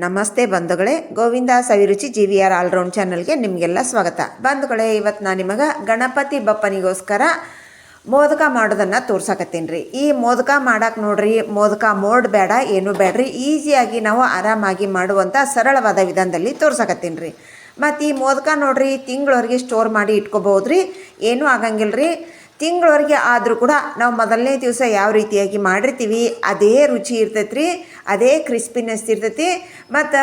ನಮಸ್ತೆ ಬಂಧುಗಳೇ, ಗೋವಿಂದ ಸವಿರುಚಿ GVR all-round ಚಾನಲ್ಗೆ ನಿಮಗೆಲ್ಲ ಸ್ವಾಗತ. ಬಂಧುಗಳೇ, ಇವತ್ತು ನಾನು ನಿಮಗೆ ಗಣಪತಿ ಬಪ್ಪನಿಗೋಸ್ಕರ ಮೋದಕ ಮಾಡೋದನ್ನು ತೋರ್ಸಕತ್ತೀನಿ ರೀ. ಈ ಮೋದಕ ಮಾಡಕ್ಕೆ ನೋಡ್ರಿ, ಮೋದಕ ಮೋಡ್ ಬೇಡ, ಏನು ಬೇಡ್ರಿ, ಈಸಿಯಾಗಿ ನಾವು ಆರಾಮಾಗಿ ಮಾಡುವಂಥ ಸರಳವಾದ ವಿಧಾನದಲ್ಲಿ ತೋರ್ಸಕತ್ತೀನಿ ರೀ. ಮತ್ತು ಈ ಮೋದಕ ನೋಡ್ರಿ ತಿಂಗಳವರೆಗೆ ಸ್ಟೋರ್ ಮಾಡಿ ಇಟ್ಕೋಬೋದು ರೀ, ಏನೂ ಆಗಂಗಿಲ್ಲ ರೀ. ತಿಂಗಳವರೆಗೆ ಆದರೂ ಕೂಡ ನಾವು ಮೊದಲನೇ ದಿವಸ ಯಾವ ರೀತಿಯಾಗಿ ಮಾಡಿರ್ತೀವಿ ಅದೇ ರುಚಿ ಇರ್ತೈತೆ ರೀ, ಅದೇ ಕ್ರಿಸ್ಪಿನೆಸ್ ಇರ್ತೈತಿ. ಮತ್ತು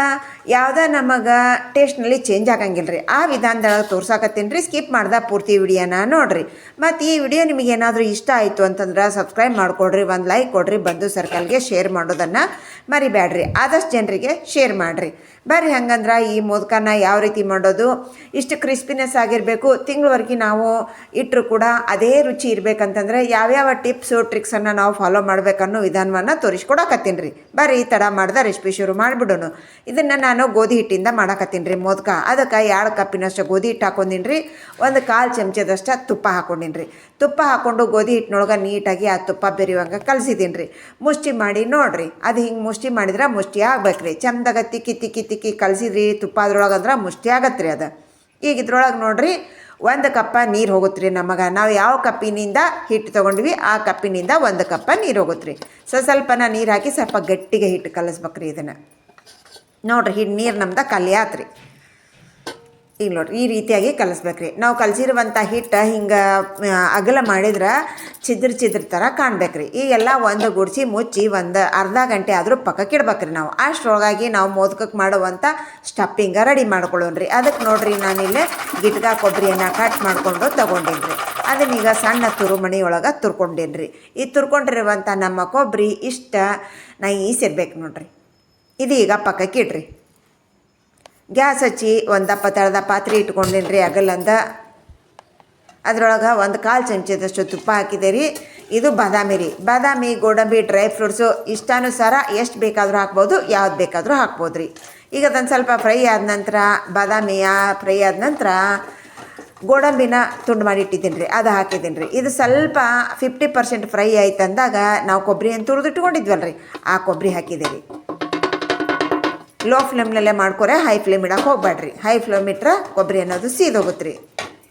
ಯಾವುದೇ ನಮಗೆ ಟೇಸ್ಟ್ನಲ್ಲಿ ಚೇಂಜ್ ಆಗಂಗಿಲ್ಲ ರೀ. ಆ ವಿಧಾನದೊಳಗೆ ತೋರ್ಸಾಕತ್ತೀನಿ ರೀ. ಸ್ಕಿಪ್ ಮಾಡ್ದೆ ಪೂರ್ತಿ ವಿಡಿಯೋನ ನೋಡಿರಿ. ಮತ್ತು ಈ ವಿಡಿಯೋ ನಿಮಗೇನಾದರೂ ಇಷ್ಟ ಆಯಿತು ಅಂತಂದ್ರೆ ಸಬ್ಸ್ಕ್ರೈಬ್ ಮಾಡಿಕೊಡ್ರಿ, ಒಂದು ಲೈಕ್ ಕೊಡ್ರಿ, ಬಂಧು ಸರ್ಕಲ್ಗೆ ಶೇರ್ ಮಾಡೋದನ್ನು ಮರಿಬೇಡ್ರಿ. ಆದಷ್ಟು ಜನರಿಗೆ ಶೇರ್ ಮಾಡಿರಿ. ಬರ್ರಿ, ಹಂಗಂದ್ರೆ ಈ ಮೋದಕನ ಯಾವ ರೀತಿ ಮಾಡೋದು, ಇಷ್ಟು ಕ್ರಿಸ್ಪಿನೆಸ್ ಆಗಿರಬೇಕು, ತಿಂಗಳವರೆಗೆ ನಾವು ಇಟ್ಟರು ಕೂಡ ಅದೇ ರುಚಿ ಇರಬೇಕಂತಂದ್ರೆ ಯಾವ್ಯಾವ ಟಿಪ್ಸು ಟ್ರಿಕ್ಸನ್ನು ನಾವು ಫಾಲೋ ಮಾಡಬೇಕನ್ನೋ ವಿಧಾನವನ್ನು ತೋರಿಸ್ಕೊಡಕತ್ತೀನಿ ರೀ. ಬರ್ರಿ, ಈ ಥರ ಮಾಡಿದ ರೆಸಿಪಿ ಶುರು ಮಾಡಿಬಿಡೋಣ. ಇದನ್ನು ನಾನು ಗೋಧಿ ಹಿಟ್ಟಿಂದ ಮಾಡಕತ್ತೀನಿ ರೀ ಮೋದಕ. ಅದಕ್ಕೆ 2 ಕಪ್ಪಿನಷ್ಟು ಗೋಧಿ ಹಿಟ್ಟು ಹಾಕೊಂಡಿನಿ ರೀ. 1/4 ಚಮಚದಷ್ಟು ತುಪ್ಪ ಹಾಕೊಂಡಿನಿ ರೀ. ತುಪ್ಪ ಹಾಕ್ಕೊಂಡು ಗೋಧಿ ಹಿಟ್ಟಿನೊಳಗೆ ನೀಟಾಗಿ ಆ ತುಪ್ಪ ಬೆರೆಯುವಂಗೆ ಕಲಸಿದ್ದೀನಿ ರೀ. ಮುಷ್ಟಿ ಮಾಡಿ ನೋಡಿರಿ, ಅದು ಹಿಂಗೆ ಮುಷ್ಟಿ ಮಾಡಿದ್ರೆ ಮುಷ್ಟಿ ಆಗ್ಬೇಕು ರೀ. ಚಂದಾಗ ತಿಕ್ಕಿ ತಿಕ್ಕಿ ತಿಕ್ಕಿ ಕಲಸಿದ್ರಿ ತುಪ್ಪ ಅದ್ರೊಳಗೆ ಅಂದ್ರೆ ಮುಷ್ಟಿ ಆಗತ್ತೆ ರೀ ಅದು. ಈಗ ಇದ್ರೊಳಗೆ ನೋಡಿರಿ 1 ಕಪ್ಪ ನೀರು ಹೋಗುತ್ತೆ ರೀ. ನಮಗೆ ನಾವು ಯಾವ ಕಪ್ಪಿನಿಂದ ಹಿಟ್ಟು ತೊಗೊಂಡ್ವಿ ಆ ಕಪ್ಪಿನಿಂದ 1 ಕಪ್ಪ ನೀರು ಹೋಗುತ್ತೆ ರೀ. ಸ್ವಲ್ಪನ ನೀರು ಹಾಕಿ ಸ್ವಲ್ಪ ಗಟ್ಟಿಗೆ ಹಿಟ್ಟು ಕಲಿಸ್ಬೇಕ್ರಿ. ಇದನ್ನು ನೋಡಿರಿ, ನೀರು ನಮ್ದು ಕಲಿ ಆತ್ರಿ. ಈಗ ನೋಡಿರಿ, ಈ ರೀತಿಯಾಗಿ ಕಲಿಸ್ಬೇಕ್ರಿ. ನಾವು ಕಲಸಿರುವಂಥ ಹಿಟ್ಟು ಹಿಂಗೆ ಅಗಲ ಮಾಡಿದ್ರೆ ಚಿದ್ರ ಥರ ಕಾಣ್ಬೇಕ್ರಿ. ಈಗೆಲ್ಲ ಒಂದು ಗುಡಿಸಿ ಮುಚ್ಚಿ ಒಂದು ಅರ್ಧ ಗಂಟೆ ಆದರೂ ಪಕ್ಕಕ್ಕೆ ಇಡ್ಬೇಕ್ರಿ. ನಾವು ಅಷ್ಟರೊಳಗಾಗಿ ನಾವು ಮೋದಕಕ್ಕೆ ಮಾಡುವಂಥ ಸ್ಟಫಿಂಗ ರೆಡಿ ಮಾಡ್ಕೊಳ್ಳೋಣ್ರಿ. ಅದಕ್ಕೆ ನೋಡಿರಿ, ನಾನಿಲ್ಲೇ ಗಿಟ್ಕ ಕೊಬ್ಬರಿಯನ್ನು ಕಟ್ ಮಾಡಿಕೊಂಡು ತೊಗೊಂಡೇನಿ ರೀ. ಅದನ್ನೀಗ ಸಣ್ಣ ತುರುಮಣಿ ಒಳಗೆ ತುರ್ಕೊಂಡೇನಿ ರೀ. ಈ ತುರ್ಕೊಂಡಿರುವಂಥ ನಮ್ಮ ಕೊಬ್ಬರಿ ಇಷ್ಟ ನೈಸ್ ಇರ್ಬೇಕು ನೋಡಿರಿ. ಇದು ಈಗ ಪಕ್ಕಕ್ಕೆ ಇಡ್ರಿ. ಗ್ಯಾಸ್ ಹಚ್ಚಿ ಒಂದು ದಪ್ಪ ತಳದ ಪಾತ್ರೆ ಇಟ್ಕೊಂಡೇನಿ ರೀ ಅಗಲಂದ. ಅದ್ರೊಳಗೆ 1/4 ಚಮಚದಷ್ಟು ತುಪ್ಪ ಹಾಕಿದೆ ರೀ. ಇದು ಬಾದಾಮಿ ರೀ. ಬಾದಾಮಿ, ಗೋಡಂಬಿ, ಡ್ರೈ ಫ್ರೂಟ್ಸು ಇಷ್ಟಾನುಸಾರ ಎಷ್ಟು ಬೇಕಾದರೂ ಹಾಕ್ಬೋದು, ಯಾವ್ದು ಬೇಕಾದರೂ ಹಾಕ್ಬೋದು ರೀ. ಈಗ ಅದನ್ನು ಸ್ವಲ್ಪ ಫ್ರೈ ಆದ ನಂತರ, ಬಾದಾಮಿಯ ಫ್ರೈ ಆದ ನಂತರ ಗೋಡಂಬಿನ ತುಂಡು ಮಾಡಿ ಇಟ್ಟಿದ್ದೀನಿ ರೀ, ಅದು ಹಾಕಿದ್ದೀನಿ ರೀ. ಇದು ಸ್ವಲ್ಪ 50% ಫ್ರೈ ಆಯ್ತು ಅಂದಾಗ ನಾವು ಕೊಬ್ಬರಿಯನ್ನು ತುರಿದಿಟ್ಕೊಂಡಿದ್ವಲ್ಲ ರೀ, ಆ ಕೊಬ್ಬರಿ ಹಾಕಿದೆ ರೀ. ಲೋ ಫ್ಲೇಮ್ನಲ್ಲೇ ಮಾಡ್ಕೊರೆ, ಹೈ ಫ್ಲೇಮ್ ಇಡಕ್ಕೆ ಹೋಗ್ಬೇಡ್ರಿ. ಹೈ ಫ್ಲೇಮ್ ಇಟ್ರೆ ಕೊಬ್ಬರಿ ಅನ್ನೋದು ಸೀದೋಗುತ್ತೆ ರೀ.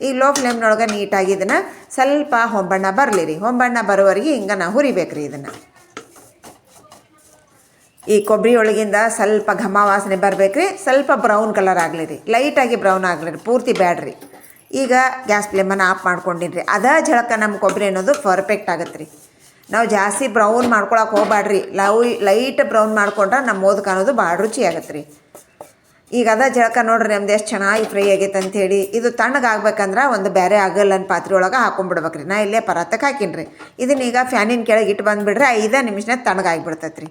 ಈಗ ಲೋ ಫ್ಲೇಮ್ನೊಳಗೆ ನೀಟಾಗಿ ಇದನ್ನು ಸ್ವಲ್ಪ ಹೊಂಬಣ್ಣ ಬರಲಿ ರೀ. ಹೊಂಬಣ್ಣ ಬರೋವರೆಗೆ ಹಿಂಗೆ ನಾವು ಹುರಿಬೇಕು ರೀ. ಇದನ್ನು ಈ ಕೊಬ್ಬರಿ ಒಳಗಿಂದ ಸ್ವಲ್ಪ ಘಮ ವಾಸನೆ ಬರಬೇಕು ರೀ. ಸ್ವಲ್ಪ ಬ್ರೌನ್ ಕಲರ್ ಆಗಲಿ ರೀ, ಲೈಟಾಗಿ ಬ್ರೌನ್ ಆಗಲಿ ರೀ, ಪೂರ್ತಿ ಬ್ಯಾಡ್ರಿ. ಈಗ ಗ್ಯಾಸ್ ಫ್ಲೇಮನ್ನು ಆಫ್ ಮಾಡ್ಕೊಂಡಿನಿ ರೀ. ಅದೇ ಝಳಕ ನಮ್ಮ ಕೊಬ್ಬರಿ ಅನ್ನೋದು ಪರ್ಫೆಕ್ಟ್ ಆಗುತ್ತೆ ರೀ. ನಾವು ಜಾಸ್ತಿ ಬ್ರೌನ್ ಮಾಡ್ಕೊಳಕ್ಕೆ ಹೋಗ್ಬೇಡ್ರಿ. ಲೈಟ್ ಬ್ರೌನ್ ಮಾಡ್ಕೊಂಡ್ರೆ ನಮ್ಮ ಮೋದಕ ಅನ್ನೋದು ಭಾಳ ರುಚಿ ಆಗತ್ತೆ ರೀ. ಈಗ ಅದ ಜಳಕ ನೋಡ್ರಿ ನಮ್ದು ಎಷ್ಟು ಚೆನ್ನಾಗಿ ಫ್ರೈ ಆಗೈತೆ ಅಂಥೇಳಿ. ಇದು ತಣ್ಣಗಾಗ್ಬೇಕಂದ್ರೆ ಒಂದು ಬೇರೆ ಅಗಲನ್ ಪಾತ್ರೆ ಒಳಗೆ ಹಾಕೊಂಡ್ಬಿಡ್ಬೇಕ್ರಿ. ನಾ ಇಲ್ಲೇ ಪರಾತಕ್ಕೆ ಹಾಕೀನಿ ರೀ. ಇದನ್ನೀಗ ಫ್ಯಾನಿನ ಕೆಳಗೆ ಇಟ್ಟು ಬಂದುಬಿಡ್ರೆ 5 ನಿಮಿಷನೇ ತಣ್ಣಗಾಗಿಬಿಡ್ತೈತೆ ರೀ.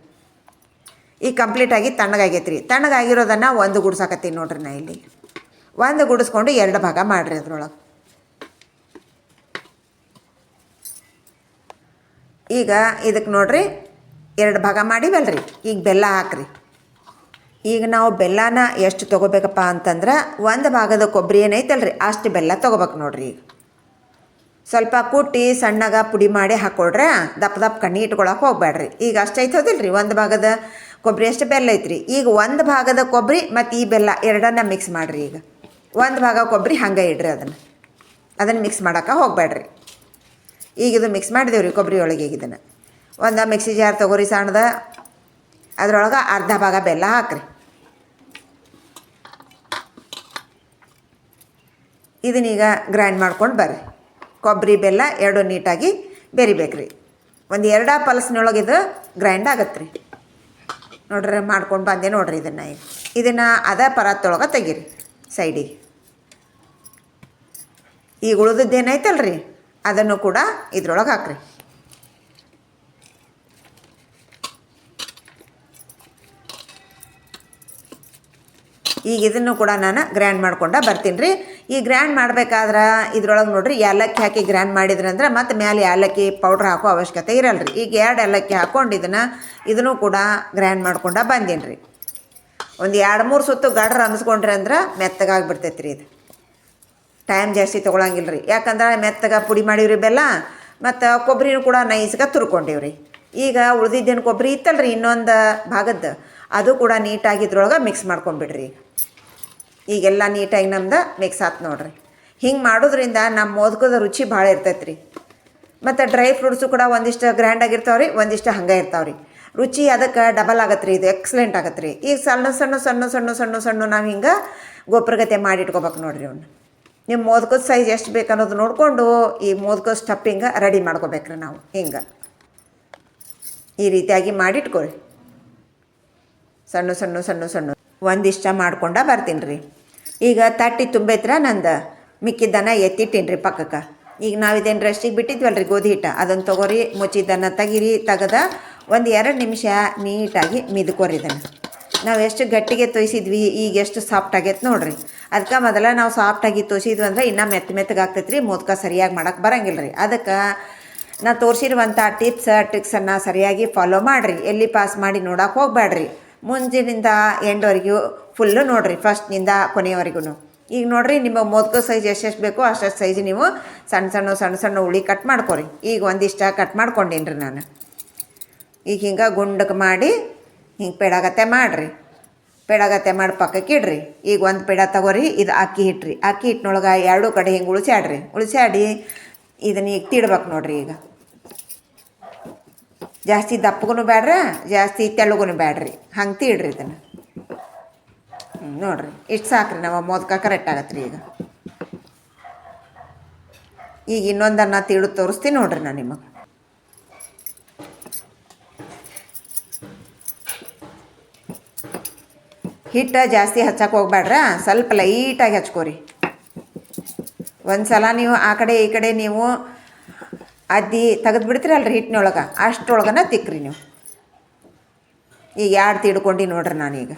ಈಗ ಕಂಪ್ಲೀಟಾಗಿ ತಣ್ಣಗಾಗೈತೆ ರೀ. ತಣ್ಣಗಾಗಿರೋದನ್ನು ಒಂದು ಗುಡ್ಸಾಕತ್ತೀನಿ ನೋಡ್ರಿ. ನಾ ಇಲ್ಲಿ ಒಂದು ಗುಡಿಸ್ಕೊಂಡು 2 ಭಾಗ ಮಾಡಿರಿ. ಅದ್ರೊಳಗೆ ಈಗ ಇದಕ್ಕೆ ನೋಡ್ರಿ 2 ಭಾಗ ಮಾಡಿವಲ್ರಿ. ಈಗ ಬೆಲ್ಲ ಹಾಕ್ರಿ. ಈಗ ನಾವು ಬೆಲ್ಲನ ಎಷ್ಟು ತೊಗೋಬೇಕಪ್ಪ ಅಂತಂದ್ರೆ 1 ಭಾಗದ ಕೊಬ್ಬರಿ ಏನೈತಲ್ರಿ ಅಷ್ಟು ಬೆಲ್ಲ ತೊಗೋಬೇಕು ನೋಡ್ರಿ. ಈಗ ಸ್ವಲ್ಪ ಕುಟ್ಟಿ ಸಣ್ಣಗ ಪುಡಿ ಮಾಡಿ ಹಾಕ್ಕೊಡ್ರೆ ದಪ್ಪ ಕಣ್ಣಿ ಇಟ್ಕೊಳಕ್ಕೆ ಹೋಗ್ಬೇಡ್ರಿ. ಈಗ ಅಷ್ಟು ಐತದಿಲ್ರಿ, 1 ಭಾಗದ ಕೊಬ್ಬರಿ ಅಷ್ಟು ಬೆಲ್ಲ ಐತ್ರಿ. ಈಗ 1 ಭಾಗದ ಕೊಬ್ಬರಿ ಮತ್ತು ಈ ಬೆಲ್ಲ ಎರಡನ್ನ ಮಿಕ್ಸ್ ಮಾಡಿರಿ. ಈಗ 1 ಭಾಗ ಕೊಬ್ಬರಿ ಹಂಗೆ ಇಡ್ರಿ. ಅದನ್ನು ಮಿಕ್ಸ್ ಮಾಡೋಕೆ ಹೋಗ್ಬೇಡ್ರಿ. ಈಗ ಇದು ಮಿಕ್ಸ್ ಮಾಡಿದೇವ್ರಿ ರೀ ಕೊಬ್ಬರಿ ಒಳಗೆ. ಈಗ ಇದನ್ನು ಒಂದು ಮಿಕ್ಸಿ ಜಾರ್ ತೊಗೊರಿ ಸಣ್ಣದ, ಅದರೊಳಗೆ ಅರ್ಧ ಭಾಗ ಬೆಲ್ಲ ಹಾಕ್ರಿ. ಇದನ್ನೀಗ ಗ್ರೈಂಡ್ ಮಾಡ್ಕೊಂಡು ಬರ್ರಿ. ಕೊಬ್ಬರಿ ಬೆಲ್ಲ ಎರಡು ನೀಟಾಗಿ ಬೆರಿಬೇಕ್ರಿ. ಒಂದು 2 ಪಲ್ಸ್ನೊಳಗೆ ಇದು ಗ್ರೈಂಡ್ ಆಗತ್ತೆ ರೀ. ನೋಡ್ರಿ ಮಾಡ್ಕೊಂಡು ಬಂದೆ ನೋಡ್ರಿ. ಇದನ್ನು ಅದೇ ಪರಾತ್ತೊಳಗೆ ತೆಗೀರಿ ಸೈಡಿಗೆ. ಈಗ ಉಳಿದದ್ದೇನೈತಲ್ರಿ ಅದನ್ನು ಕೂಡ ಇದ್ರೊಳಗೆ ಹಾಕ್ರಿ. ಈಗ ಇದನ್ನು ಕೂಡ ನಾನು ಗ್ರ್ಯಾಂಡ್ ಮಾಡ್ಕೊಂಡು ಬರ್ತೀನಿ ರೀ. ಈ ಗ್ರ್ಯಾಂಡ್ ಮಾಡಬೇಕಾದ್ರೆ ಇದ್ರೊಳಗೆ ನೋಡಿರಿ ಏಲಕ್ಕಿ ಹಾಕಿ ಗ್ರ್ಯಾಂಡ್ ಮಾಡಿದ್ರಂದ್ರೆ ಮತ್ತು ಮೇಲೆ ಏಲಕ್ಕಿ ಪೌಡ್ರ್ ಹಾಕೋ ಅವಶ್ಯಕತೆ ಇರಲ್ಲ ರೀ. ಈಗ 2 ಏಲಕ್ಕಿ ಹಾಕ್ಕೊಂಡು ಇದನ್ನು ಕೂಡ ಗ್ರ್ಯಾಂಡ್ ಮಾಡ್ಕೊಂಡು ಬಂದೀನಿ ರೀ. ಒಂದು 2-3 ಸುತ್ತು ಗಡ್ರ ಅನ್ನಿಸ್ಕೊಂಡ್ರಿ ಅಂದ್ರೆ ಮೆತ್ತಗಾಗಿಬಿಡ್ತೈತೆ ರೀ. ಇದು ಟೈಮ್ ಜಾಸ್ತಿ ತೊಗೊಳಂಗಿಲ್ಲ ರೀ. ಯಾಕಂದ್ರೆ ಮೆತ್ತಗೆ ಪುಡಿ ಮಾಡಿವ್ರಿ ಬೆಲ್ಲ, ಮತ್ತು ಕೊಬ್ಬರಿನೂ ಕೂಡ ನೈಸ್ಗೆ ತುರ್ಕೊಂಡಿವ್ರಿ. ಈಗ ಉಳಿದಿದ್ದೇನು ಕೊಬ್ಬರಿ ಇತ್ತಲ್ರಿ ಇನ್ನೊಂದು ಭಾಗದ್ದು ಅದು ಕೂಡ ನೀಟಾಗಿ ಇದ್ರೊಳಗೆ ಮಿಕ್ಸ್ ಮಾಡ್ಕೊಂಬಿಡ್ರಿ. ಈಗೆಲ್ಲ ನೀಟಾಗಿ ನಮ್ದು ಮಿಕ್ಸ್ ಆಯ್ತು ನೋಡಿರಿ. ಹಿಂಗೆ ಮಾಡೋದ್ರಿಂದ ನಮ್ಮ ಮೋದಕದ ರುಚಿ ಭಾಳ ಇರ್ತೈತೆ ರೀ. ಮತ್ತು ಡ್ರೈ ಫ್ರೂಟ್ಸು ಕೂಡ ಒಂದಿಷ್ಟು ಗ್ರ್ಯಾಂಡಾಗಿರ್ತಾವೆ ರೀ, ಒಂದಿಷ್ಟು ಹಂಗೆ ಇರ್ತಾವೆ ರೀ. ರುಚಿ ಅದಕ್ಕೆ ಡಬಲ್ ಆಗತ್ತೆ ರೀ, ಇದು ಎಕ್ಸಲೆಂಟ್ ಆಗತ್ತೆ ರೀ. ಈಗ ಸಣ್ಣ ಸಣ್ಣ ಸಣ್ಣ ಸಣ್ಣ ಸಣ್ಣ ಸಣ್ಣ ನಾವು ಹಿಂಗೆ ಗೊಬ್ಬರಗತೆ ಮಾಡಿ ಇಟ್ಕೋಬೇಕು ನೋಡಿರಿ. ಅವ್ನು ನಿಮ್ಮ ಮೋದಕದ ಸೈಜ್ ಎಷ್ಟು ಬೇಕು ಅನ್ನೋದು ನೋಡಿಕೊಂಡು ಈ ಮೋದಕದ ಸ್ಟಫಿಂಗ್ ರೆಡಿ ಮಾಡ್ಕೋಬೇಕ್ರಿ. ನಾವು ಹಿಂಗೆ ಈ ರೀತಿಯಾಗಿ ಮಾಡಿಟ್ಕೊರಿ. ಸಣ್ಣ ಸಣ್ಣ ಸಣ್ಣ ಸಣ್ಣ ಒಂದಿಷ್ಟ ಮಾಡ್ಕೊಂಡು ಬರ್ತೀನಿ ರೀ. ಈಗ ತಟ್ಟಿ ತುಂಬೈತ್ರ ನಂದು ಮಿಕ್ಕಿದ್ದನ್ನು ಎತ್ತಿಟ್ಟೀನಿ ರೀ ಪಕ್ಕಕ್ಕೆ. ಈಗ ನಾವು ಇದೇನು ರೆಸ್ಟಿಗೆ ಬಿಟ್ಟಿದ್ವಲ್ಲ ರೀ ಗೋಧಿ ಹಿಟ್ಟು, ಅದನ್ನು ತೊಗೊರಿ, ಮುಚ್ಚಿದ್ದನ್ನು ತೆಗೆದ ಒಂದು 2 ನಿಮಿಷ ನೀಟಾಗಿ ಮಿದ್ಕೋರಿ. ಇದನ್ನು ನಾವು ಎಷ್ಟು ಗಟ್ಟಿಗೆ ತೊಯ್ಸಿದ್ವಿ, ಈಗ ಎಷ್ಟು ಸಾಫ್ಟ್ ಆಗೈತೆ ನೋಡಿರಿ. ಅದಕ್ಕೆ ಮೊದಲ ನಾವು ಸಾಫ್ಟಾಗಿ ತೊಯ್ಸಿದ್ವಿ ಅಂದರೆ ಇನ್ನೂ ಮೆತ್ತಗೆ ಆಗ್ತೈತೆ ರೀ. ಮೋದಕ ಸರಿಯಾಗಿ ಮಾಡೋಕ್ಕೆ ಬರೋಂಗಿಲ್ಲ ರೀ. ಅದಕ್ಕೆ ನಾನು ತೋರಿಸಿರುವಂಥ ಟ್ರಿಕ್ಸನ್ನು ಸರಿಯಾಗಿ ಫಾಲೋ ಮಾಡಿರಿ. ಎಲ್ಲಿ ಪಾಸ್ ಮಾಡಿ ನೋಡೋಕೆ ಹೋಗಬೇಡ್ರಿ. ಮುಂಜಿನಿಂದ ಎಂಡ್ವರೆಗೂ ಫುಲ್ಲು ನೋಡಿರಿ, ಫಸ್ಟ್ನಿಂದ ಕೊನೆಯವರೆಗೂ. ಈಗ ನೋಡಿರಿ, ನಿಮ್ಮ ಮೋದಕ ಸೈಜ್ ಎಷ್ಟೆಷ್ಟು ಬೇಕೋ ಅಷ್ಟು ಸೈಜ್ ನೀವು ಸಣ್ಣ ಸಣ್ಣ ಸಣ್ಣ ಸಣ್ಣ ಉಳಿ ಕಟ್ ಮಾಡ್ಕೊರಿ. ಈಗ ಒಂದಿಷ್ಟ ಕಟ್ ಮಾಡ್ಕೊಂಡೀನಿ ರೀ ನಾನು. ಈಗ ಹಿಂಗೆ ಗುಂಡಕ್ಕೆ ಮಾಡಿ ಹಿಂಗೆ ಪೆಡಗತ್ತೆ ಮಾಡಿರಿ. ಪೆಡಗತ್ತೆ ಮಾಡಿ ಪಕ್ಕಕ್ಕೆ ಇಡ್ರಿ. ಈಗ ಒಂದು ಪೆಡ ತಗೋರಿ, ಇದು ಅಕ್ಕಿ ಹಿಟ್ರಿ. ಅಕ್ಕಿ ಹಿಟ್ಟಿನೊಳಗೆ 2 ಕಡೆ ಹಿಂಗೆ ಉಳಿಸಾಡಿ ಇದನ್ನ ಈಗ ತಿಡ್ಬೇಕು ನೋಡಿರಿ. ಈಗ ಜಾಸ್ತಿ ದಪ್ಪಗೂ ಬೇಡ್ರಿ, ಜಾಸ್ತಿ ತೆಳ್ಳಗೂ ಬೇಡ್ರಿ, ಹಂಗೆ ತೀಡ್ರಿ ಇದನ್ನು. ನೋಡಿರಿ, ಇಷ್ಟು ಸಾಕ್ರಿ, ನಾವು ಮೋದಕ ಕರೆಕ್ಟ್ ಆಗತ್ತೆ ರೀ. ಈಗ ಇನ್ನೊಂದನ್ನು ತೀಡು ತೋರಿಸ್ತೀನಿ ನೋಡಿರಿ ನಾನು ನಿಮಗೆ. ಹಿಟ್ಟು ಜಾಸ್ತಿ ಹಚ್ಚಕ್ಕೆ ಹೋಗ್ಬೇಡ್ರ, ಸ್ವಲ್ಪ ಲೈಟಾಗಿ ಹಚ್ಕೋರಿ. ಒಂದು ಸಲ ನೀವು ಆ ಕಡೆ ಈ ಕಡೆ ನೀವು ಅದ್ದಿ ತೆಗೆದು ಬಿಡ್ತೀರಲ್ರಿ ಹಿಟ್ಟಿನೊಳಗೆ, ಅಷ್ಟರೊಳಗನ ತಿಕ್ಕ್ರಿ ನೀವು. ಈಗ 2 ತಿಡ್ಕೊಂಡು ನೋಡ್ರಿ ನಾನೀಗ.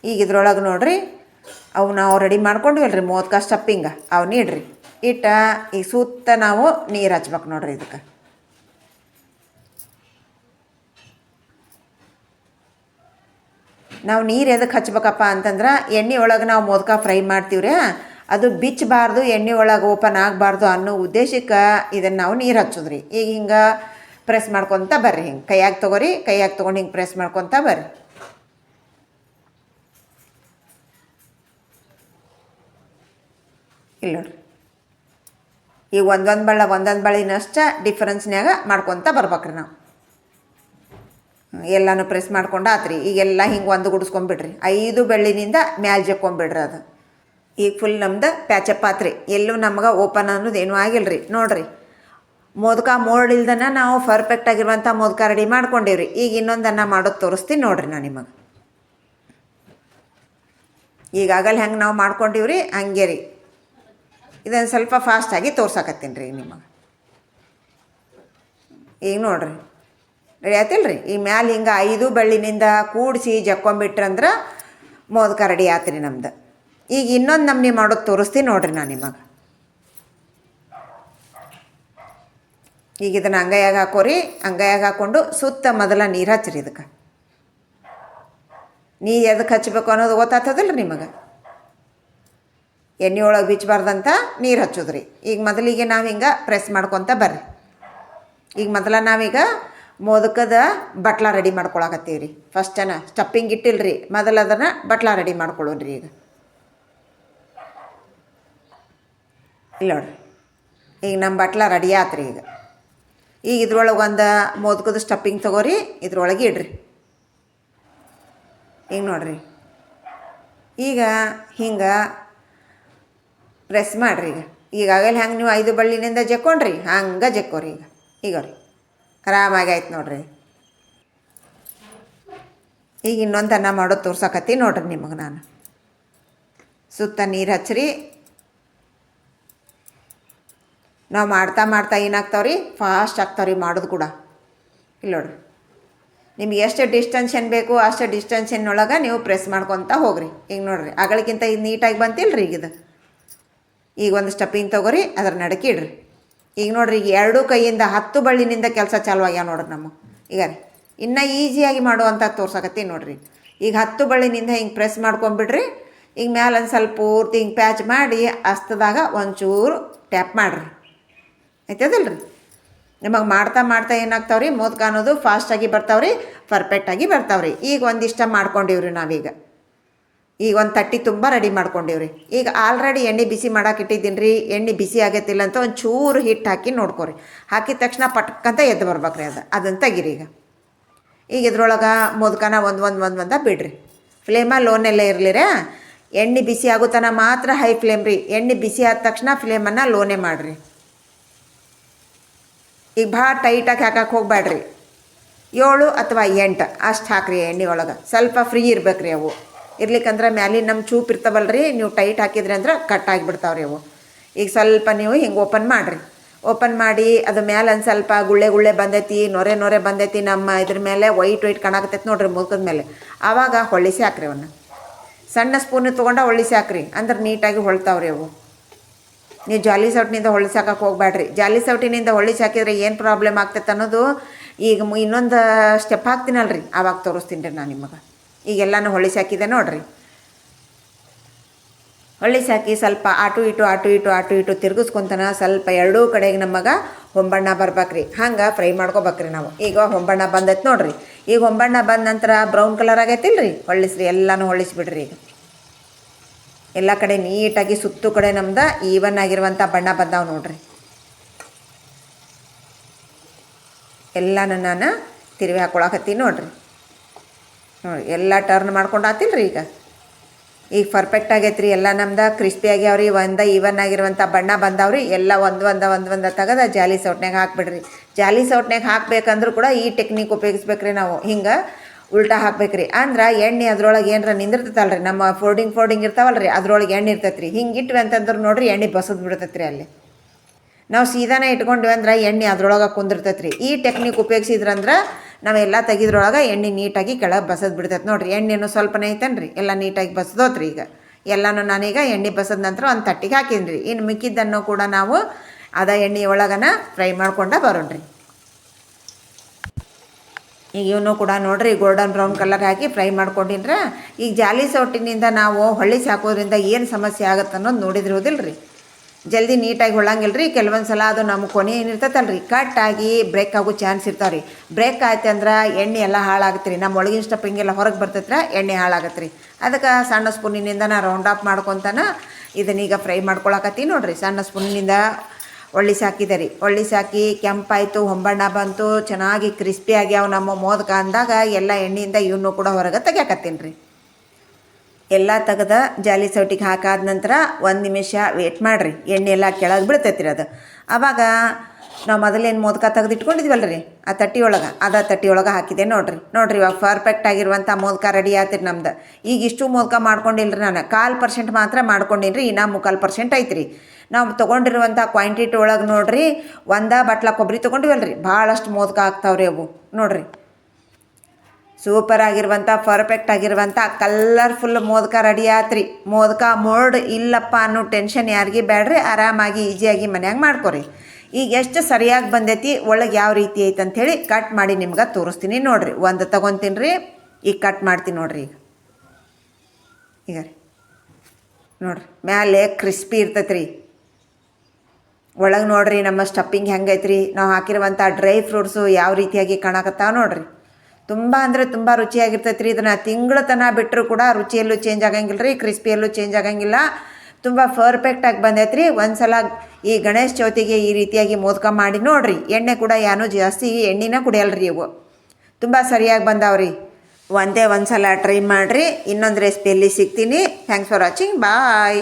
ಈಗ ಇದ್ರೊಳಗೆ ನೋಡಿರಿ, ಅವು ನಾವು ರೆಡಿ ಮಾಡ್ಕೊಂಡಿವಲ್ರಿ ಮೋದಕ ಸ್ಟಫಿಂಗ, ಅವು ನೀಡ್ರಿ. ಇಟ್ಟು ಈಗ ಸುತ್ತ ನಾವು ನೀರು ಹಚ್ಬೇಕು ನೋಡಿರಿ. ಇದಕ್ಕೆ ನಾವು ನೀರು ಎದಕ್ಕೆ ಹಚ್ಬೇಕಪ್ಪ ಅಂತಂದ್ರೆ, ಎಣ್ಣೆ ಒಳಗೆ ನಾವು ಮೋದಕ ಫ್ರೈ ಮಾಡ್ತೀವ್ರಿ, ಅದು ಬಿಚ್ಚಬಾರ್ದು, ಎಣ್ಣೆ ಒಳಗೆ ಓಪನ್ ಆಗಬಾರ್ದು ಅನ್ನೋ ಉದ್ದೇಶಕ್ಕೆ ಇದನ್ನು ನಾವು ನೀರು ಹಚ್ಚೋದ್ರಿ. ಈಗ ಹಿಂಗೆ ಪ್ರೆಸ್ ಮಾಡ್ಕೊತ ಬರ್ರಿ. ಹಿಂಗೆ ಕೈಯಾಗಿ ತೊಗೊರಿ, ಕೈಯಾಗಿ ತೊಗೊಂಡು ಹಿಂಗೆ ಪ್ರೆಸ್ ಮಾಡ್ಕೊತ ಬರ್ರಿ. ಇಲ್ಲ ನೋಡ್ರಿ, ಈಗ ಒಂದೊಂದು ಬಳ್ಳಿನಷ್ಟ ಡಿಫ್ರೆನ್ಸ್ನ್ಯಾಗ ಮಾಡ್ಕೊತ ಬರ್ಬೇಕ್ರಿ ನಾವು. ಎಲ್ಲನೂ ಪ್ರೆಸ್ ಮಾಡ್ಕೊಂಡು ಆತ್ರಿ. ಈಗೆಲ್ಲ ಹಿಂಗೆ ಒಂದು ಗುಡಿಸ್ಕೊಂಬಿಡ್ರಿ. 5 ಬೆಳ್ಳಿನಿಂದ ಮ್ಯಾಲೆ ಜಕ್ಕೊಂಬಿಡ್ರಿ. ಅದು ಈಗ ಫುಲ್ ನಮ್ದು ಪ್ಯಾಚಪ್ ಆತ್ರಿ. ಎಲ್ಲೂ ನಮ್ಗೆ ಓಪನ್ ಅನ್ನೋದು ಏನೂ ಆಗಿಲ್ಲ ರೀ. ನೋಡಿರಿ, ಮೋದಕ ಮೋಲ್ಡ್ ಇಲ್ದನ ನಾವು ಪರ್ಫೆಕ್ಟಾಗಿರುವಂಥ ಮೋದಕ ರೆಡಿ ಮಾಡ್ಕೊಂಡೇವ್ರಿ. ಈಗ ಇನ್ನೊಂದನ್ನು ಮಾಡೋದು ತೋರಿಸ್ತೀನಿ ನೋಡಿರಿ ನಾನು ನಿಮಗೆ. ಈಗಾಗಲೇ ಹೆಂಗೆ ನಾವು ಮಾಡ್ಕೊಂಡಿವ್ರಿ ಹಂಗೆ ರೀ. ಇದನ್ನು ಸ್ವಲ್ಪ ಫಾಸ್ಟಾಗಿ ತೋರ್ಸಕತ್ತೀನಿ ರೀ ನಿಮಗೆ. ಈಗ ನೋಡಿರಿ, ರೆಡಿ ಆಯ್ತಿಲ್ಲ ರೀ. ಈ ಮ್ಯಾಲೆ ಹಿಂಗೆ 5 ಬೆಳ್ಳಿನಿಂದ ಕೂಡಿಸಿ ಜಕ್ಕೊಂಬಿಟ್ರಂದ್ರೆ ಮೋದಕ ರೆಡಿ ಆತ್ರಿ ನಮ್ದು. ಈಗ ಇನ್ನೊಂದು ನಮ್ನಿ ಮಾಡೋದು ತೋರಿಸ್ತೀನಿ ನೋಡಿರಿ ನಾನು ನಿಮಗೆ. ಈಗ ಇದನ್ನು ಅಂಗೈಯಾಗ ಹಾಕೋರಿ. ಅಂಗೈಯಾಗ ಹಾಕ್ಕೊಂಡು ಸುತ್ತ ಮೊದಲ ನೀರು ಹಚ್ಚಿರಿ. ಇದಕ್ಕೆ ನೀರು ಎದಕ್ಕೆ ಹಚ್ಚಬೇಕು ಅನ್ನೋದು ಗೊತ್ತಾಗ್ತದಲ್ಲ ನಿಮಗೆ. ಎಣ್ಣೆ ಒಳಗೆ ಬಿಚ್ಚಬಾರ್ದಂತ ನೀರು ಹಚ್ಚೋದ್ರಿ. ಈಗ ಮೊದಲಿಗೆ ನಾವು ಹಿಂಗೆ ಪ್ರೆಸ್ ಮಾಡ್ಕೊತ ಬರ್ರಿ. ಈಗ ಮೊದಲ ನಾವೀಗ ಮೋದಕದ ಬಟ್ಲ ರೆಡಿ ಮಾಡ್ಕೊಳಕತ್ತೀವಿ ರೀ. ಫಸ್ಟನ ಸ್ಟಫಿಂಗ್ ಇಟ್ಟಿಲ್ರಿ, ಮೊದಲು ಅದನ್ನು ಬಟ್ಲ ರೆಡಿ ಮಾಡ್ಕೊಳ್ಳೋಣ್ರಿ. ಈಗ ಇಲ್ಲ ನೋಡ್ರಿ, ಈಗ ನಮ್ಮ ಬಟ್ಲ ರೆಡಿ ಆತ್ರಿ. ಈಗ ಇದ್ರೊಳಗೆ ಒಂದು ಮೋದಕದ ಸ್ಟಫಿಂಗ್ ತೊಗೋರಿ, ಇದ್ರೊಳಗೆ ಇಡ್ರಿ. ಈಗ ನೋಡಿರಿ, ಈಗ ಹಿಂಗೆ ಪ್ರೆಸ್ ಮಾಡಿರಿ. ಈಗಾಗಲೇ ಹೆಂಗೆ ನೀವು 5 ಬಳ್ಳಿನಿಂದ ಜಕ್ಕೊಂಡ್ರಿ ಹಂಗೆ ಜಕ್ಕೋರಿ. ಈಗ ರೀ ಆರಾಮಾಗಿ ಆಯ್ತು ನೋಡಿರಿ. ಈಗ ಇನ್ನೊಂದನ್ನು ಮಾಡೋದು ತೋರ್ಸಕತ್ತೀನಿ ನೋಡ್ರಿ ನಿಮಗೆ ನಾನು. ಸುತ್ತ ನೀರು ಹಚ್ಚಿರಿ. ನಾವು ಮಾಡ್ತಾ ಏನಾಗ್ತಾವ್ರಿ, ಫಾಸ್ಟ್ ಆಗ್ತಾವ್ರಿ ಮಾಡೋದು ಕೂಡ. ಇಲ್ಲ ನೋಡ್ರಿ, ನಿಮ್ಗೆ ಎಷ್ಟು ಡಿಸ್ಟೆನ್ಷನ್ ಬೇಕು ಅಷ್ಟು ಡಿಸ್ಟೆನ್ಷನ್ನೊಳಗೆ ನೀವು ಪ್ರೆಸ್ ಮಾಡ್ಕೊತ ಹೋಗ್ರಿ. ಈಗ ನೋಡಿರಿ, ಅಗಳಿಗಿಂತ ಇದು ನೀಟಾಗಿ ಬಂತಿಲ್ಲ ರೀ. ಈಗ ಒಂದು ಸ್ಟಫಿಂಗ್ ತೊಗೊರಿ, ಅದ್ರ ನಡಕ್ಕೆ ಇಡ್ರಿ. ಈಗ ನೋಡಿರಿ, ಈಗ 2 ಕೈಯಿಂದ 10 ಬಳ್ಳಿನಿಂದ ಕೆಲಸ ಚಾಲು ಆಗ್ಯಾವ ನೋಡ್ರಿ ನಮ್ಮ. ಈಗ ರೀ ಇನ್ನೂ ಈಸಿಯಾಗಿ ಮಾಡುವಂಥ ತೋರ್ಸಕತ್ತೀನಿ ನೋಡಿರಿ. ಈಗ 10 ಬಳ್ಳಿನಿಂದ ಹಿಂಗೆ ಪ್ರೆಸ್ ಮಾಡ್ಕೊಂಬಿಡ್ರಿ. ಈಗ ಮ್ಯಾಲೆ ಒಂದು ಸ್ವಲ್ಪ ಪೂರ್ತಿ ಹಿಂಗೆ ಪ್ಯಾಚ್ ಮಾಡಿ ಹಸ್ತದಾಗ ಒಂಚೂರು ಟ್ಯಾಪ್ ಮಾಡಿರಿ. ಆಯ್ತದಲ್ಲ ರೀ. ನಿಮಗೆ ಮಾಡ್ತಾ ಮಾಡ್ತಾ ಏನಾಗ್ತಾವ್ರಿ ಮೋದಕ ಅನ್ನೋದು ಫಾಸ್ಟಾಗಿ ಬರ್ತಾವ್ರಿ, ಪರ್ಫೆಕ್ಟಾಗಿ ಬರ್ತಾವ್ರಿ. ಈಗ ಒಂದಿಷ್ಟ ಮಾಡ್ಕೊಂಡಿವ್ರಿ ನಾವೀಗ. ಈಗ ಒಂದು ತಟ್ಟಿ ತುಂಬ ರೆಡಿ ಮಾಡ್ಕೊಂಡಿವ್ರಿ. ಈಗ ಆಲ್ರೆಡಿ ಎಣ್ಣೆ ಬಿಸಿ ಮಾಡಕ್ಕೆ ಇಟ್ಟಿದ್ದೀನಿ ರೀ. ಎಣ್ಣೆ ಬಿಸಿ ಆಗೈತಿಲ್ಲ ಅಂತ ಒಂದು ಚೂರು ಹಿಟ್ಟು ಹಾಕಿ ನೋಡ್ಕೊರಿ. ಹಾಕಿದ ತಕ್ಷಣ ಪಟ್ಕಂತ ಎದ್ದು ಬರ್ಬೇಕ್ರಿ ಅದನ್ನು ತೆಗೀರಿ. ಈಗ ಇದ್ರೊಳಗೆ ಮೋದಕನ ಒಂದು ಬಿಡ್ರಿ. ಫ್ಲೇಮ ಲೋನೆಲ್ಲೇ ಇರಲಿರ. ಎಣ್ಣೆ ಬಿಸಿ ಆಗುತ್ತಾನ ಮಾತ್ರ ಹೈ ಫ್ಲೇಮ್ ರೀ. ಎಣ್ಣೆ ಬಿಸಿ ಆದ ತಕ್ಷಣ ಫ್ಲೇಮನ್ನು ಲೋನೇ ಮಾಡಿರಿ. ಈಗ ಭಾಳ ಟೈಟಾಗಿ ಹಾಕಕ್ಕೆ ಹೋಗ್ಬೇಡ್ರಿ. 7 ಅಥವಾ 8 ಅಷ್ಟು ಹಾಕ್ರಿ ಎಣ್ಣೆ ಒಳಗೆ. ಸ್ವಲ್ಪ ಫ್ರೀ ಇರ್ಬೇಕು ರೀ ಅವು. ಇರ್ಲಿಕ್ಕಂದ್ರೆ ಮ್ಯಾಲಿನ ನಮ್ಮ ಚೂಪ್ ಇರ್ತಾವಲ್ರಿ, ನೀವು ಟೈಟ್ ಹಾಕಿದ್ರಿ ಅಂದ್ರೆ ಕಟ್ ಆಗಿಬಿಡ್ತಾವ್ರಿ ಅವು. ಈಗ ಸ್ವಲ್ಪ ನೀವು ಹಿಂಗೆ ಓಪನ್ ಮಾಡಿರಿ. ಓಪನ್ ಮಾಡಿ ಅದು ಮೇಲೆ ಒಂದು ಸ್ವಲ್ಪ ಗುಳ್ಳೆ ಬಂದೈತಿ, ನೊರೆ ಬಂದೈತಿ, ನಮ್ಮ ಇದ್ರ ಮೇಲೆ ವೈಟ್ ಕಾಣಕತ್ತೈತಿ ನೋಡ್ರಿ ಮುಖದ ಮೇಲೆ. ಆವಾಗ ಹೊಳ್ಳಿಸಿ ಹಾಕ್ರಿ ಅವನ್ನ. ಸಣ್ಣ ಸ್ಪೂನ್ ತೊಗೊಂಡು ಹೊಳ್ಳಿಸಿ ಹಾಕ್ರಿ, ಅಂದ್ರೆ ನೀಟಾಗಿ ಹೊಳ್ತಾವ್ರಿ ಅವು. ನೀವು ಜಾಲಿ ಸೌಟಿನಿಂದ ಹೊಳ್ಳಿಸಿ ಹಾಕಕ್ಕೆ ಹೋಗ್ಬೇಡ್ರಿ. ಜಾಲಿ ಸೌಟಿನಿಂದ ಹೊಳ್ಳಿಸಿ ಹಾಕಿದ್ರೆ ಏನು ಪ್ರಾಬ್ಲಮ್ ಆಗ್ತೈತೆ ಅನ್ನೋದು ಈಗ ಇನ್ನೊಂದು ಸ್ಟೆಪ್ ಹಾಕ್ತೀನಲ್ರಿ, ಆವಾಗ ತೋರಿಸ್ತೀನಿ ರೀ ನಾನು ನಿಮಗೆ. ಈಗೆಲ್ಲನೂ ಹೊಳ್ಳಿಸಿ ಹಾಕಿದೆ ನೋಡಿರಿ. ಹೊಳ್ಳಿಸಿ ಹಾಕಿ ಸ್ವಲ್ಪ ಆಟು ಇಟು ತಿರ್ಗಿಸ್ಕೊಂತನ ಸ್ವಲ್ಪ ಎರಡೂ ಕಡೆಗೆ ನಮಗೆ ಹೊಂಬಣ್ಣ ಬರ್ಬೇಕ್ರಿ. ಹಂಗೆ ಫ್ರೈ ಮಾಡ್ಕೋಬೇಕ್ರಿ ನಾವು. ಈಗ ಹೊಂಬಣ್ಣ ಬಂದೈತೆ ನೋಡಿರಿ. ಈಗ ಹೊಂಬಣ್ಣ ಬಂದ ನಂತರ ಬ್ರೌನ್ ಕಲರ್ ಆಗೈತಿಲ್ಲ ರೀ, ಹೊಳ್ಳಿಸ್ರಿ. ಎಲ್ಲನೂ ಹೊಳ್ಳಿಸ್ಬಿಡ್ರಿ. ಈಗ ಎಲ್ಲ ಕಡೆ ನೀಟಾಗಿ ಸುತ್ತು ಕಡೆ ನಮ್ದು ಈವನ್ ಆಗಿರುವಂಥ ಬಣ್ಣ ಬಂದಾವೆ ನೋಡ್ರಿ. ಎಲ್ಲನೂ ನಾನು ತಿರುವಿ ಹಾಕ್ಕೊಳಕತ್ತೀನಿ ನೋಡಿರಿ. ನೋಡಿ ಎಲ್ಲ ಟರ್ನ್ ಮಾಡ್ಕೊಂಡು ಆತಿಲ್ಲ ರೀ. ಈಗ ಪರ್ಫೆಕ್ಟ್ ಆಗೈತೆ ರೀ. ಎಲ್ಲ ನಮ್ದು ಕ್ರಿಸ್ಪಿ ಆಗ್ಯಾವ್ರಿ. ಈವನ್ ಆಗಿರುವಂಥ ಬಣ್ಣ ಬಂದಾವ್ರಿ. ಎಲ್ಲ ಒಂದು ತೆಗೆದು ಜಾಲಿ ಸೌಟ್ನಾಗ ಹಾಕ್ಬಿಡ್ರಿ. ಜಾಲಿ ಸೌಟ್ನಾಗ ಹಾಕ್ಬೇಕಂದ್ರೂ ಕೂಡ ಈ ಟೆಕ್ನಿಕ್ ಉಪಯೋಗಿಸ್ಬೇಕ್ರಿ ನಾವು. ಹಿಂಗೆ ಉಲ್ಟಾ ಹಾಕ್ಬೇಕ್ರಿ. ಅಂದ್ರೆ ಎಣ್ಣೆ ಅದ್ರೊಳಗೆ ಏನಾರ ನಿಂದಿರ್ತೈತಲ್ರಿ, ನಮ್ಮ ಫೋಲ್ಡಿಂಗ್ ಇರ್ತಾವಲ್ರಿ, ಅದ್ರೊಳಗೆ ಎಣ್ಣೆ ಇರ್ತೈತೆ ರೀ. ಹಿಂಗೆ ಇಟ್ವಿ ಅಂತಂದ್ರೆ ನೋಡಿರಿ ಎಣ್ಣೆ ಬಸದ್ ಬಿಡ್ತೈತೆ ರೀ. ಅಲ್ಲಿ ನಾವು ಸೀದಾನೇ ಇಟ್ಕೊಂಡ್ವಿ ಅಂದ್ರೆ ಎಣ್ಣೆ ಅದ್ರೊಳಗೆ ಕುಂದಿರ್ತೈತೆ ರೀ. ಈ ಟೆಕ್ನಿಕ್ ಉಪಯೋಗಿಸಿದ್ರಂದ್ರೆ ನಾವೆಲ್ಲ ತೆಗಿದ್ರೊಳಗೆ ಎಣ್ಣೆ ನೀಟಾಗಿ ಕೆಳಗೆ ಬಸದ್ ಬಿಡ್ತೈತೆ ನೋಡಿರಿ. ಎಣ್ಣೆನೂ ಸ್ವಲ್ಪನೇ ಐತೇನ್ರಿ, ಎಲ್ಲ ನೀಟಾಗಿ ಬಸದೋತ್ರಿ. ಈಗ ಎಲ್ಲನೂ ನಾನೀಗ ಎಣ್ಣೆ ಬಸದ ನಂತರ ಒಂದು ತಟ್ಟಿಗೆ ಹಾಕಿನಿ ರೀ. ಇನ್ನು ಮಿಕ್ಕಿದ್ದನ್ನು ಕೂಡ ನಾವು ಎಣ್ಣೆ ಒಳಗನ ಫ್ರೈ ಮಾಡ್ಕೊಂಡು ಬರೋಣ್ರಿ. ಈಗ ಇವನು ಕೂಡ ನೋಡಿರಿ ಗೋಲ್ಡನ್ ಬ್ರೌನ್ ಕಲರ್ ಹಾಕಿ ಫ್ರೈ ಮಾಡ್ಕೊಂಡಿನ್ರ. ಈಗ ಜಾಲಿ ಸೌಟಿನಿಂದ ನಾವು ಹೊಳ್ಳಿಸಿ ಹಾಕೋದ್ರಿಂದ ಏನು ಸಮಸ್ಯೆ ಆಗುತ್ತೆ ಅನ್ನೋದು ನೋಡಿದಿರೋದಿಲ್ಲ ರೀ. ಜಲ್ದಿ ನೀಟಾಗಿ ಹೊಳ್ಳಂಗಿಲ್ಲ ರೀ. ಕೆಲವೊಂದು ಸಲ ಅದು ನಮ್ಮ ಕೊನೆ ಏನಿರ್ತೈತಲ್ಲ ರೀ, ಕಟ್ಟಾಗಿ ಬ್ರೇಕ್ ಆಗೋ ಚಾನ್ಸ್ ಇರ್ತಾವೆ ರೀ. ಬ್ರೇಕ್ ಆಯ್ತು ಅಂದ್ರೆ ಎಣ್ಣೆ ಎಲ್ಲ ಹಾಳಾಗುತ್ತೆ ರೀ. ನಮ್ಮ ಒಳಗಿನ ಸ್ಟಫಿಂಗೆಲ್ಲ ಹೊರಗೆ ಬರ್ತೈತ್ರ ಎಣ್ಣೆ ಹಾಳಾಗತ್ತೆ ರೀ. ಅದಕ್ಕೆ ಸಣ್ಣ ಸ್ಪೂನಿನಿಂದ ನಾನು ರೌಂಡ್ ಆಫ್ ಮಾಡ್ಕೊತಾನ ಇದನ್ನೀಗ ಫ್ರೈ ಮಾಡ್ಕೊಳಕತ್ತೀನಿ ನೋಡಿರಿ. ಸಣ್ಣ ಸ್ಪೂನಿನಿಂದ ಒಳ್ಳಿಸಿ ಹಾಕಿದೆ ರೀ. ಒಳ್ಳಿಸಿ ಹಾಕಿ ಕೆಂಪಾಯಿತು, ಹೊಂಬಣ್ಣ ಬಂತು, ಚೆನ್ನಾಗಿ ಕ್ರಿಸ್ಪಿ ಆಗ್ಯಾವ ನಮ್ಮ ಮೋದಕ ಅಂದಾಗ ಎಲ್ಲ ಎಣ್ಣೆಯಿಂದ ಇವನು ಕೂಡ ಹೊರಗೆ ತೆಗಿಯಾಕತ್ತೀನಿ ರೀ. ಎಲ್ಲ ತೆಗೆದ ಜಾಲಿ ಸೌಟಿಗೆ ಹಾಕಾದ ನಂತರ 1 ನಿಮಿಷ ವೇಟ್ ಮಾಡಿರಿ. ಎಣ್ಣೆ ಎಲ್ಲ ಕೆಳಗೆ ಬೀಳ್ತೈತಿ ರೀ. ಅದು ಆವಾಗ ನಾವು ಮೊದಲೇನು ಮೋದಕ ತೆಗೆದಿಟ್ಕೊಂಡಿದ್ವಲ್ಲ ರೀ, ಆ ತಟ್ಟಿ ಒಳಗೆ ಹಾಕಿದೆ ನೋಡಿರಿ. ಇವಾಗ ಪರ್ಫೆಕ್ಟ್ ಆಗಿರುವಂಥ ಮೋದಕ ರೆಡಿ ಆಯ್ತು ನಮ್ದು. ಈಗ ಇಷ್ಟು ಮೋದಕ ಮಾಡ್ಕೊಂಡಿಲ್ಲ ರೀ. ನಾನು 1/4% ಮಾತ್ರ ಮಾಡ್ಕೊಂಡೀನಿ ರೀ. ಇನ್ನೂ 3/4% ಐತೆ ರೀ. ನಾವು ತೊಗೊಂಡಿರುವಂಥ ಕ್ವಾಂಟಿಟಿ ಒಳಗೆ ನೋಡಿರಿ, 1 ಬಟ್ಲ ಕೊಬ್ಬರಿ ತೊಗೊಂಡಿವಲ್ಲ ರೀ, ಭಾಳಷ್ಟು ಮೋದಕ ಆಗ್ತಾವ್ರಿ ಅವು ನೋಡಿರಿ. ಸೂಪರ್ ಆಗಿರುವಂಥ ಪರ್ಫೆಕ್ಟ್ ಆಗಿರುವಂಥ ಕಲರ್ಫುಲ್ ಮೋದಕ ರೆಡಿ ಆತ್ರಿ. ಮೋದಕ ಮೋಲ್ಡ್ ಇಲ್ಲಪ್ಪ ಅನ್ನೋ ಟೆನ್ಷನ್ ಯಾರಿಗೆ ಬೇಡ್ರಿ. ಆರಾಮಾಗಿ ಈಸಿಯಾಗಿ ಮನ್ಯಾಗ ಮಾಡ್ಕೊರಿ. ಈಗ ಎಷ್ಟು ಸರಿಯಾಗಿ ಬಂದೈತಿ, ಒಳಗೆ ಯಾವ ರೀತಿ ಐತೆ ಅಂಥೇಳಿ ಕಟ್ ಮಾಡಿ ನಿಮ್ಗೆ ತೋರಿಸ್ತೀನಿ ನೋಡಿರಿ. ಒಂದು ತೊಗೊತೀನಿ ರೀ. ಈಗ ಕಟ್ ಮಾಡ್ತೀನಿ ನೋಡಿರಿ. ಈಗ ರೀ ನೋಡಿರಿ, ಮ್ಯಾಲೆ ಕ್ರಿಸ್ಪಿ ಇರ್ತೈತೆ ರೀ. ಒಳಗೆ ನೋಡಿರಿ ನಮ್ಮ ಸ್ಟಫಿಂಗ್ ಹೆಂಗೈತ್ರಿ. ನಾವು ಹಾಕಿರುವಂಥ ಡ್ರೈ ಫ್ರೂಟ್ಸು ಯಾವ ರೀತಿಯಾಗಿ ಕಾಣಕತ್ತಾವ ನೋಡಿರಿ. ತುಂಬ ಅಂದರೆ ತುಂಬ ರುಚಿಯಾಗಿರ್ತೈತೆ ರೀ. ಇದನ್ನು ತಿಂಗಳ ತನಕ ಬಿಟ್ಟರು ಕೂಡ ರುಚಿಯಲ್ಲೂ ಚೇಂಜ್ ಆಗಂಗಿಲ್ಲ ರೀ, ಕ್ರಿಸ್ಪಿಯಲ್ಲೂ ಚೇಂಜ್ ಆಗಂಗಿಲ್ಲ. ತುಂಬ ಪರ್ಫೆಕ್ಟಾಗಿ ಬಂದೈತೆ ರೀ. ಒಂದು ಸಲ ಈ ಗಣೇಶ ಚೌತಿಗೆ ಈ ರೀತಿಯಾಗಿ ಮೋದಕ ಮಾಡಿ ನೋಡಿರಿ. ಎಣ್ಣೆ ಕೂಡ ಏನೂ ಜಾಸ್ತಿ ಎಣ್ಣೆನ ಕುಡಿಯಲ್ರಿ ಇವು. ತುಂಬ ಸರಿಯಾಗಿ ಬಂದಾವ್ರಿ. ಒಂದೇ ಒಂದು ಸಲ ಟ್ರೈ ಮಾಡಿರಿ. ಇನ್ನೊಂದು ರೆಸಿಪಿಯಲ್ಲಿ ಸಿಗ್ತೀನಿ. Thanks for watching. ಬಾಯ್.